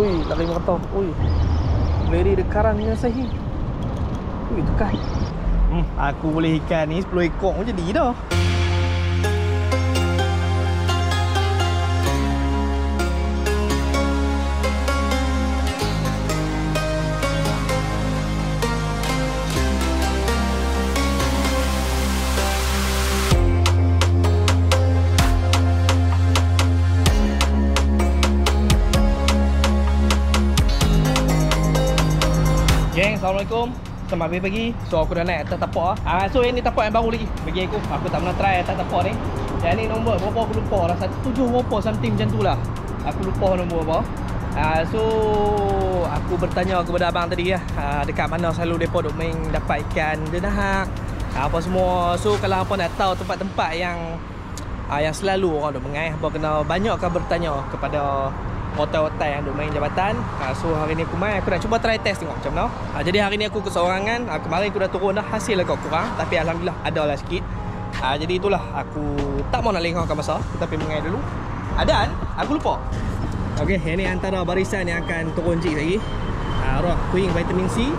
Ui, lari motor. Ui. Beri dekarangnya sahih. Ui, tukar. Aku boleh ikan ni 10 ekor pun jadi dah. Geng, Assalamualaikum. Selamat pagi. So aku dah naik atas tapak so yang ni tapak yang baru lagi bagi aku. Aku tak pernah try atas tapak ni. Yang ni nombor berapa aku lupa lah. 17 berapa something macam tu lah. Aku lupa nombor berapa. So aku bertanya kepada abang tadi lah, dekat mana selalu depa duk main dapat ikan denahak apa semua. So kalau apa nak tahu tempat-tempat yang selalu orang duk mengaih, apa kena banyakkah bertanya kepada hotel-hotel yang duk main jabatan. So hari ni aku main, aku nak cuba try test tengok macam mana. Jadi hari ni aku keseorangan. Kemarin aku dah turun dah, hasil agak kurang, tapi alhamdulillah ada lah sikit. Jadi itulah, aku tak mau nak lengahkan masa, tapi mengaih dulu. Adaan aku lupa. Okey, yang ni antara barisan yang akan turun jig lagi. Rod Queen Vitamin C.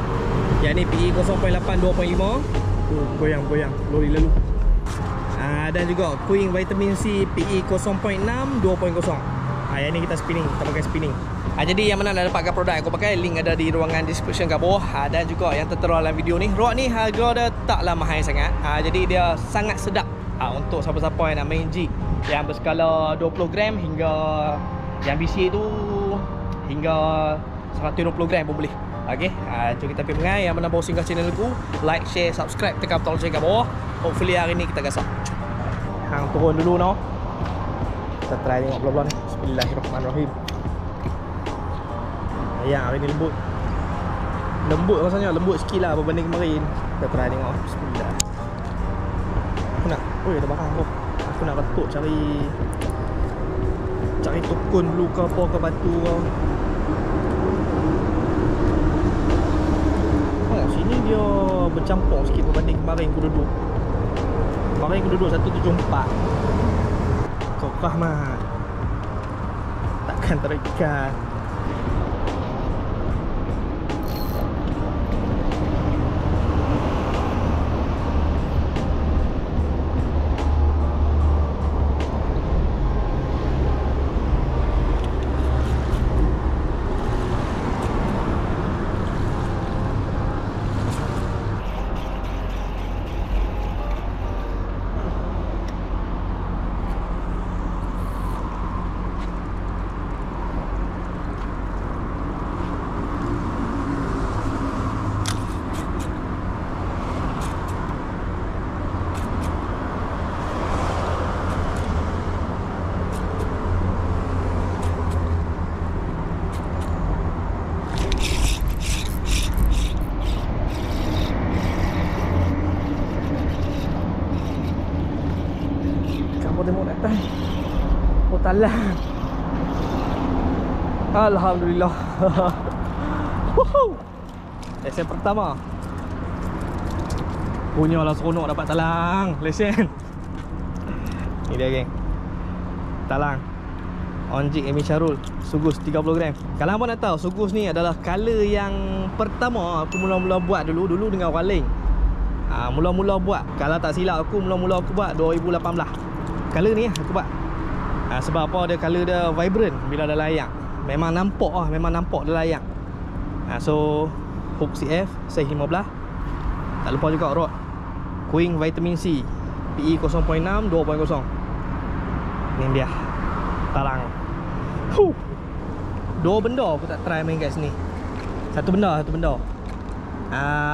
Yang ni PE 0.8 2.5. Goyang-goyang lori lalu. Dan juga Queen Vitamin C PE 0.6 2.0. Yang ni kita spinning, kita pakai spinning. Jadi yang mana nak dapatkan produk yang aku pakai, link ada di ruangan description kat bawah. Dan juga yang tertera dalam video ni. Rod ni harga dia taklah mahal sangat. Jadi dia sangat sedap untuk siapa-siapa yang nak main jig yang berskala 20 gram hingga yang BC tu hingga 120 gram pun boleh. Okey, jom kita pergi mengai. Yang mana baru singgah channel aku, like, share, subscribe, tekan butang lonceng kat bawah. Hopefully hari ni kita gasak. Hang turun dulu no. Kita try tengok belah-belah ni. Bismillahirrahmanirrahim. Ayam hari ni lembut. Lembut rasanya, lembut sikit lah berbanding kemarin. Kita try tengok. Bismillah. Aku nak, ada barang tu. Aku nak ketuk cari tukun dulu ke apa ke batu ke. Sini dia bercampur sikit berbanding kemarin aku duduk. Kemarin aku duduk 174. Kau Rahmat, takkan terikat. Tengok datang. Oh talang. Alhamdulillah. Woohoo. Lesen pertama. Punyalah seronok dapat talang. Lesen. Ni dia geng. Talang on jig Amy Syarul, Sugus 30 gram. Kalau apa nak tahu, Sugus ni adalah color yang pertama aku mula-mula buat dulu dengan orang lain. Mula-mula buat, kalau tak silap aku, mula-mula aku buat 2018. Color ni aku buat. Sebab apa, dia color dia vibrant bila ada layang. Memang nampak dia layang. So hook CF size 15. Tak lupa juga rod Queen Vitamin C PE 0.6 2.0. Ni dia talang. Dua benda aku tak try main kat sini. Satu benda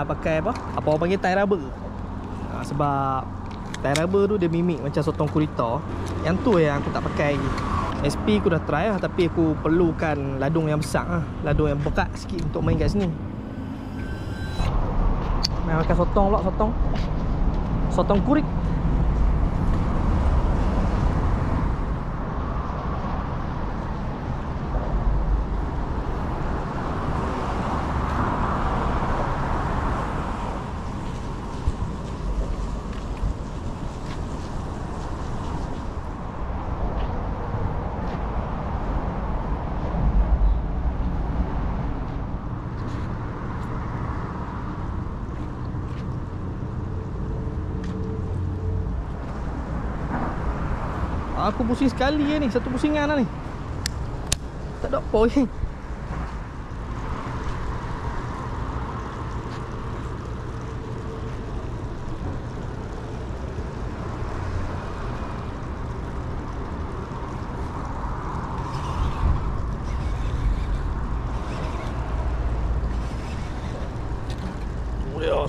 pakai apa orang panggil tie rubber. Sebab tie rubber tu dia mimik macam sotong kurita. Yang tu yang aku tak pakai lagi. SP aku dah try lah, tapi aku perlukan ladung yang besar lah. Ladung yang berat sikit untuk main kat sini. Main makan sotong pula, sotong kurik. Aku pusing sekali ni. Satu pusingan lah ni. Tak ada apa ni.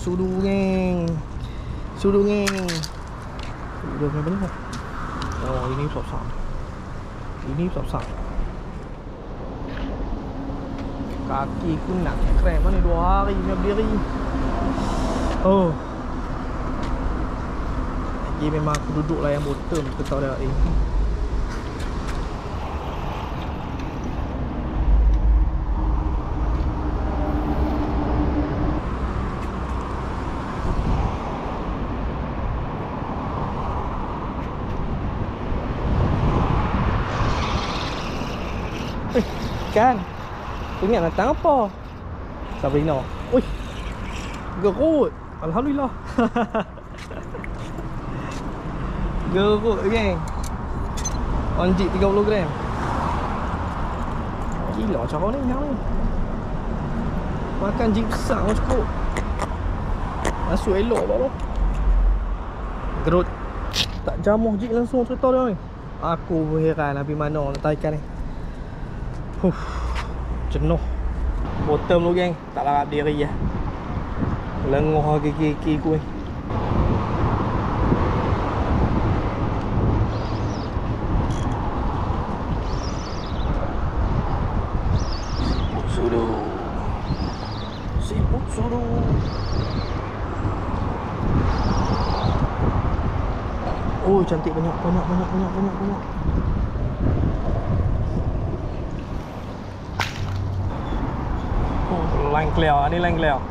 Sudu geng. Sudu geng. Sudu macam mana? Oh, ini besar-besar. Ini besar-besar. Kaki ku nak krem ni 2 hari punya berdiri. Oh. Lagi memang aku duduk lah yang bottom. Aku tahu dah Kan ingat datang apa? Sabrina. Ui, gerut. Alhamdulillah. Gerut geng. Onjik 30 gram. Gila cara ni hang ni. Makan jig besar pun cukup. Masuk elok lah tu. Gerut. Tak jamuh jig langsung cerita dia ni. Aku berheran habis mana nak tarikan ni. Jenuh. Bottom lu geng. Tak larap diri lah. Lengoh kaki-kaki ku ni. Sibuk sudu. Oh cantik, banyak. Line clear, ni line clear.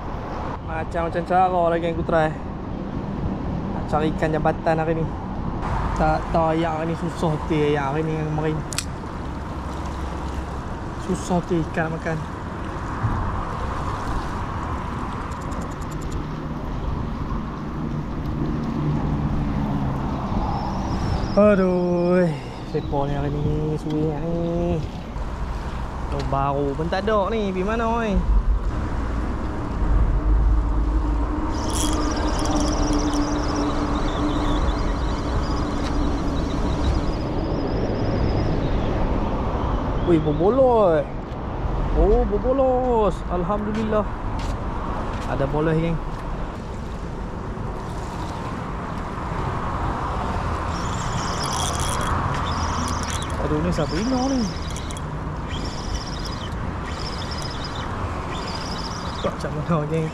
Macam cara lagi yang aku try. Nak carikan jambatan hari ni. Tak tahu yang ni susah tu yang hari ni yang kemarin. Susah tu ikan makan. Aduh, sepo ni hari ni suwi ni. Oh, baru pun tak ada ni. Pergi mana oi? Wih, berbolos. Oh, berbolos. Alhamdulillah. Ada bolos geng. Aduh, ni Sabrina ni. Tak macam mana geng.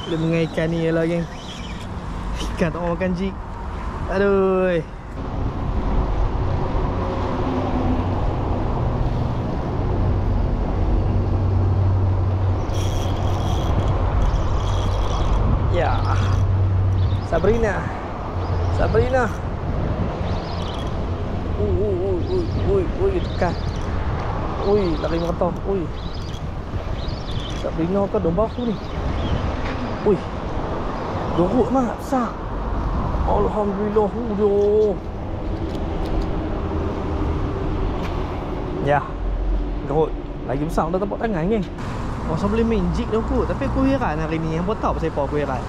Boleh mengaikan ni lah geng. Ikan tak mau makan jig. Aduh. Ya. Sabrina. Ui, tekan. Ui, lari motor. Ui. Sabrina ke domba aku ni. Ui. Doruk mak, besar. Alhamdulillah. Ya. Gerut. Lagi besar dah tapak tangan geng. Masa boleh main jig dah kot. Tapi aku heran hari ni. Yang tahu pasal apa aku heran.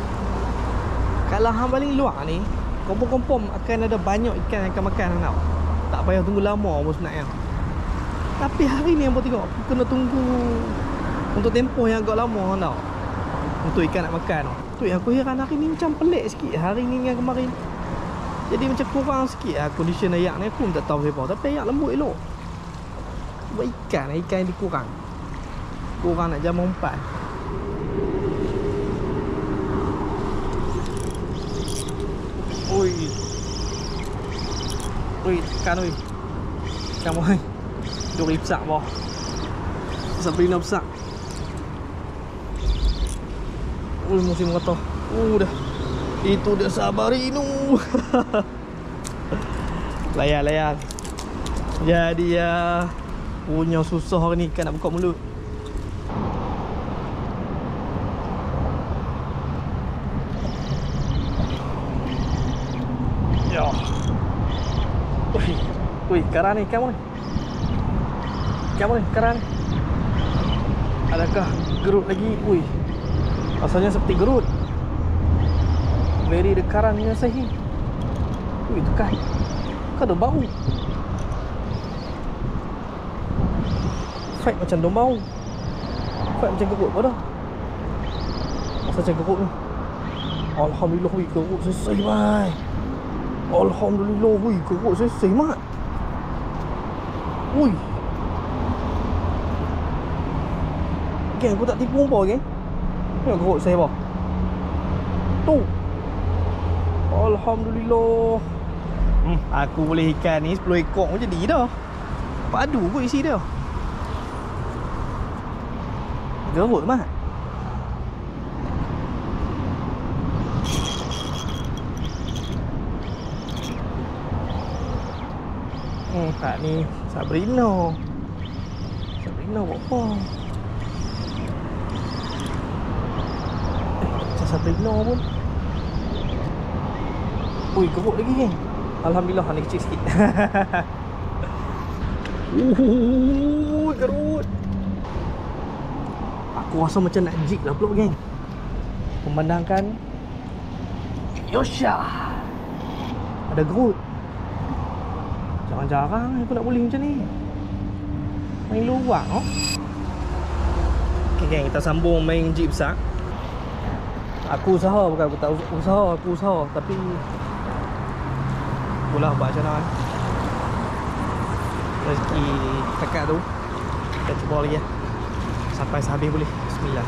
Kalau hang paling luar ni, kompom-kompom akan ada banyak ikan yang akan makan hang tau. Tak payah tunggu lama pun sebenarnya. Tapi hari ni yang buat tengok, aku kena tunggu untuk tempoh yang agak lama hang tau. Untuk ikan nak makan tau. Tu yang aku heran hari ni macam pelik sikit hari ni dengan kemarin. Jadi macam kurang sikit lah condition ayak ni. Aku pun tak tahu siapa. Tapi ayak lembut elok. Buat ikan yang dikurang. Kurang nak jam 4. Ui, tekan ui. Tekan boy. Duri besar boh. Sabrina besar. Ui, musim kata. Dah. Itu dia Sabarino. Layan. Jadi ya punya susah hari ni ikan nak buka mulut. Ya. Wih, karang ni, kamu ni. Kamu ni, karang ni. Adakah gerut lagi? Wih, rasanya seperti gerut. Very the karangnya sahih. Wih, tu kan. Kan ada bau. Fight macam domau. Fight macam gerut pada. Masa macam gerut ni. Alhamdulillah, wih, gerut selesai, mai. Alhamdulillah, wih, gerut selesai, mat. Wih. Geng, aku tak tipu apa, geng. Tengok gerut saya apa. Tu. Alhamdulillah. Aku boleh ikan ni 10 ekor pun jadi dah. Padu kot isi dia. Gerut, mat. Tak ni Sabrina. Sabrina buat apa? Macam Sabrina pun. Ui, gerut lagi, geng. Alhamdulillah, ni kecil sikit. Gerut. Aku rasa macam nak jig lah pula, geng. Memandangkan Yosha. Ada gerut. Jarang-jarang aku nak boleh macam ni. Main luar, oh. Okay, geng, kita sambung main jig besar. Aku usaha, bukan aku tak usaha, aku usaha. Tapi itulah buat macam mana. Rezeki dekat tu. Kita cuba lagi ya. Sampai sehabis boleh. Bismillah.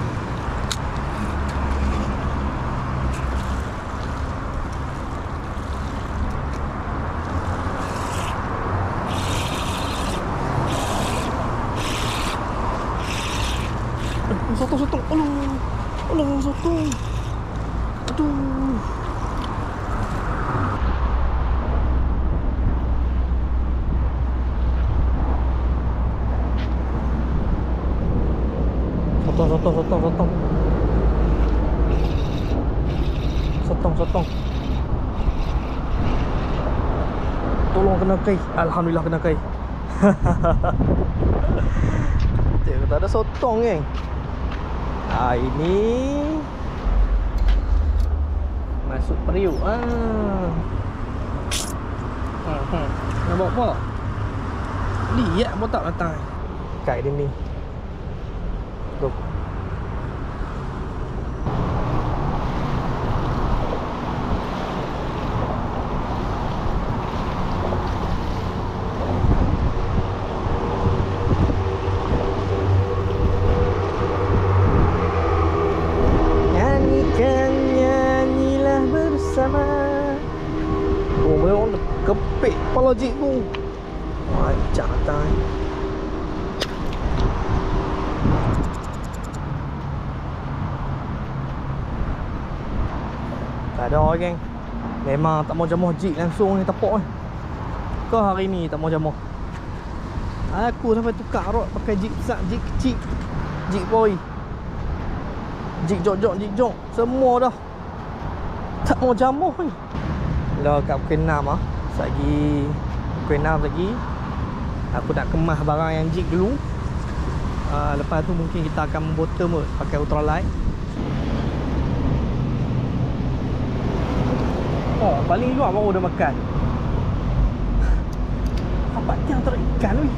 Sotong. Alah, sotong. Aduh. Sotong. Tolong kena kai. Alhamdulillah kena kai. Dia tak ada sotong, geng. Ini masuk periuk. Nak buat apa? Lihat pun tak datang. Kai dia ni. Tuh. Kepek kepala jig tu. Macam tak. Tak ada, geng. Memang tak mau jamuh jig langsung ni tapak ni. Kau hari ni tak mau jamuh. Aku sampai tukar rod pakai jig besar, jig kecil, jig boy, jig jok, semua dah. Tak mau jamuh ni. Lah kat pukul 6 ah. Lagi pukul 6 lagi. Aku nak kemas barang yang jig dulu. Lepas tu mungkin kita akan bottom pakai ultralight. Oh, paling luar baru dah makan. Apa yang tak ikan weh.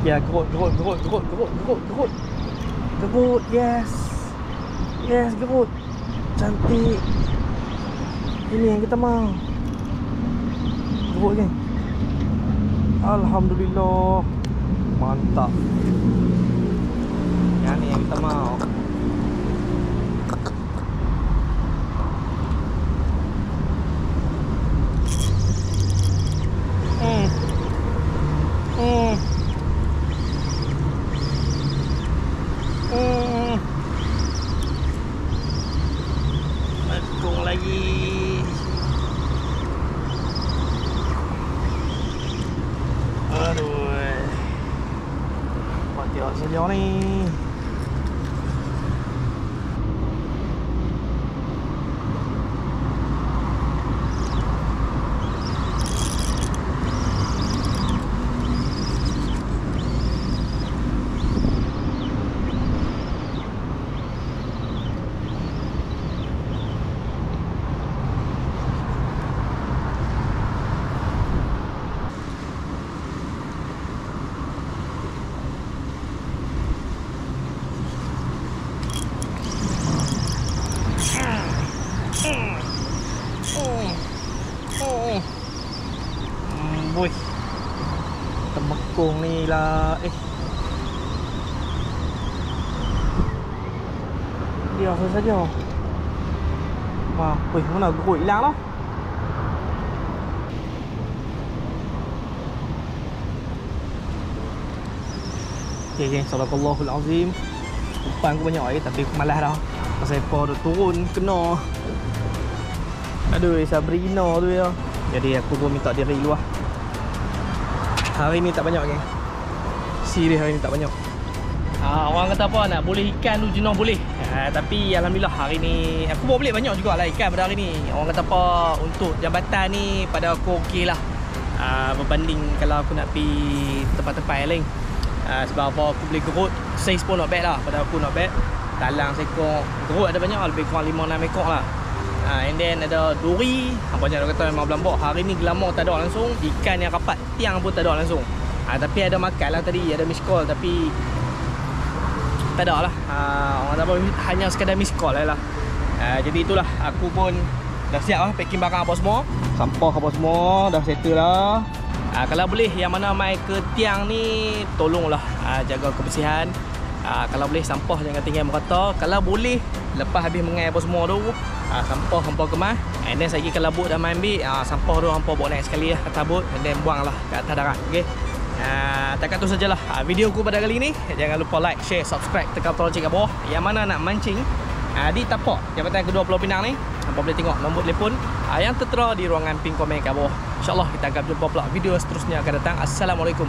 Ya, gerut. Gerut, yes. Yes, gerut. Cantik. Ini yang kita mau. Gerut, geng. Alhamdulillah. Mantap. Yang ni yang kita mau. Lekung lagi. Aduh. Mati saja ni. lah. Biasa saja. Wah, mana gerut hilang lah. Okay, geng, sadaqallahul azim. Umpan aku banyak tapi aku malas dah. Pasal ekor tu turun kena. Aduh, Sabrina tu ya. Jadi aku pun minta diri luar. Hari ni tak banyak, geng. Serius hari ni tak banyak. Orang kata apa, nak boleh ikan tu jenuh boleh. Tapi alhamdulillah hari ni aku boleh banyak jugalah ikan pada hari ni. Orang kata apa, untuk jambatan ni pada aku okey lah. Berbanding kalau aku nak pergi tempat-tempat yang lain. Sebab apa, aku boleh gerut saiz pun not bad lah. Pada aku not bad. Talang seekor, gerut ada banyak, lebih kurang 5-6 ekor lah. And then ada duri. Banyak orang kata memang berlambak. Hari ni glamour tak ada langsung. Ikan yang rapat, tiang pun tak ada langsung. Tapi ada makan lah tadi, ada miss call. Tapi tak ada lah. Orang tak apa, hanya sekadar miss call lah. Jadi itulah, aku pun dah siap lah packing barang apa semua. Sampah apa semua dah settle lah. Kalau boleh yang mana mai ke tiang ni, tolonglah jaga kebersihan. Kalau boleh sampah jangan tinggal merata. Kalau boleh lepas habis mengai apa semua tu, sampah hampa kemas. And then lagi kalau bot dah main ambil, sampah tu hampa bawa naik sekali lah atas bot. And then buang lah ke atas darat. Okay, takat tu sajalah video aku pada kali ni. Jangan lupa like, share, subscribe, tekan button lonceng kat bawah. Yang mana nak mancing di tapak Jambatan Kedua Pulau Pinang ni, hampa boleh tengok nombor telefon yang tertera di ruangan pin komen kat bawah. InsyaAllah kita akan jumpa pula video seterusnya akan datang. Assalamualaikum.